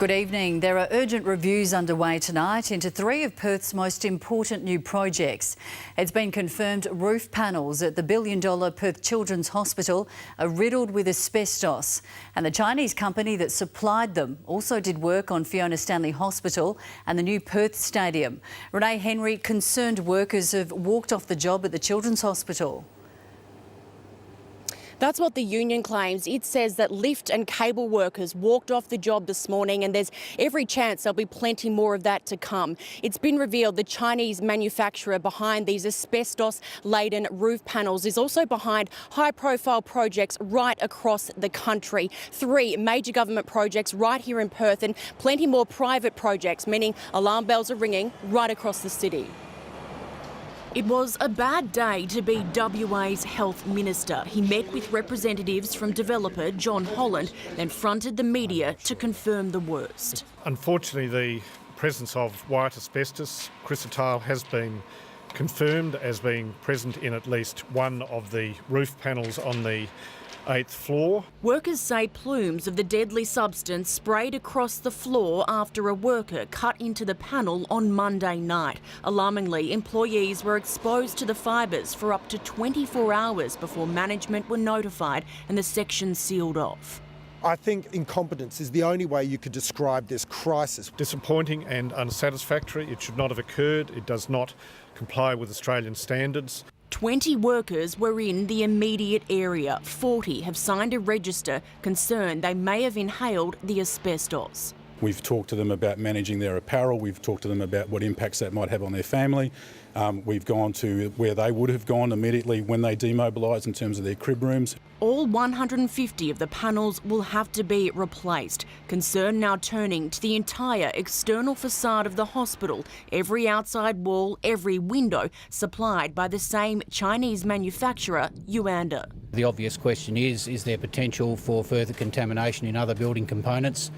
Good evening. There are urgent reviews underway tonight into three of Perth's most important new projects. It's been confirmed roof panels at the billion-dollar Perth Children's Hospital are riddled with asbestos, and the Chinese company that supplied them also did work on Fiona Stanley Hospital and the new Perth Stadium. Renee Henry, concerned workers have walked off the job at the Children's Hospital. That's what the union claims. It says that lift and cable workers walked off the job this morning, and there's every chance there'll be plenty more of that to come. It's been revealed the Chinese manufacturer behind these asbestos-laden roof panels is also behind high-profile projects right across the country. 3 major government projects right here in Perth and plenty more private projects, meaning alarm bells are ringing right across the city. It was a bad day to be WA's Health Minister. He met with representatives from developer John Holland, then fronted the media to confirm the worst. Unfortunately, the presence of white asbestos chrysotile has been confirmed as being present in at least one of the roof panels on the 8th floor. Workers say plumes of the deadly substance sprayed across the floor after a worker cut into the panel on Monday night. Alarmingly, employees were exposed to the fibres for up to 24 hours before management were notified and the section sealed off. I think incompetence is the only way you could describe this crisis. Disappointing and unsatisfactory. It should not have occurred. It does not comply with Australian standards. 20 workers were in the immediate area. 40 have signed a register concerned they may have inhaled the asbestos. We've talked to them about managing their apparel. We've talked to them about what impacts that might have on their family. We've gone to where they would have gone immediately when they demobilised in terms of their crib rooms. All 150 of the panels will have to be replaced. Concern now turning to the entire external facade of the hospital. Every outside wall, every window supplied by the same Chinese manufacturer, Yuanda. The obvious question is there potential for further contamination in other building components?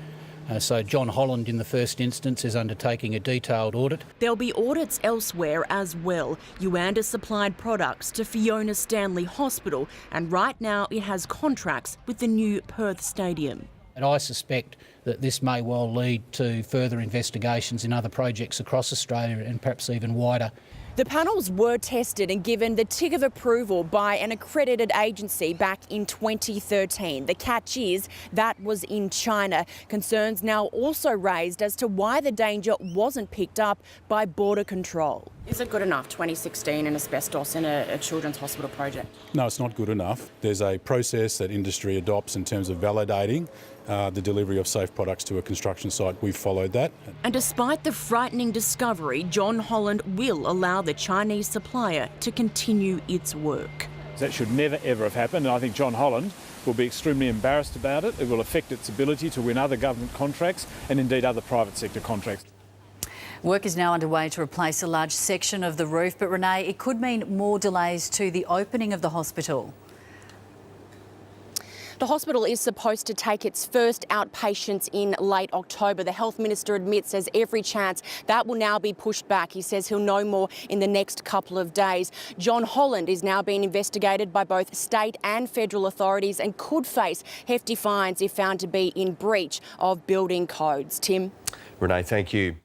So John Holland in the first instance is undertaking a detailed audit. There'll be audits elsewhere as well. Yuanda supplied products to Fiona Stanley Hospital, and right now it has contracts with the new Perth Stadium. And I suspect that this may well lead to further investigations in other projects across Australia and perhaps even wider. The panels were tested and given the tick of approval by an accredited agency back in 2013. The catch is that was in China. Concerns now also raised as to why the danger wasn't picked up by border control. Is it good enough, 2016 and asbestos in a children's hospital project? No, it's not good enough. There's a process that industry adopts in terms of validating the delivery of safe products to a construction site. We've followed that. And despite the frightening discovery, John Holland will allow the Chinese supplier to continue its work. That should never ever have happened, and I think John Holland will be extremely embarrassed about it. It will affect its ability to win other government contracts and indeed other private sector contracts. Work is now underway to replace a large section of the roof, but Renee, it could mean more delays to the opening of the hospital. The hospital is supposed to take its first outpatients in late October. The Health Minister admits there's every chance that will now be pushed back. He says he'll know more in the next couple of days. John Holland is now being investigated by both state and federal authorities and could face hefty fines if found to be in breach of building codes. Tim? Renee, thank you.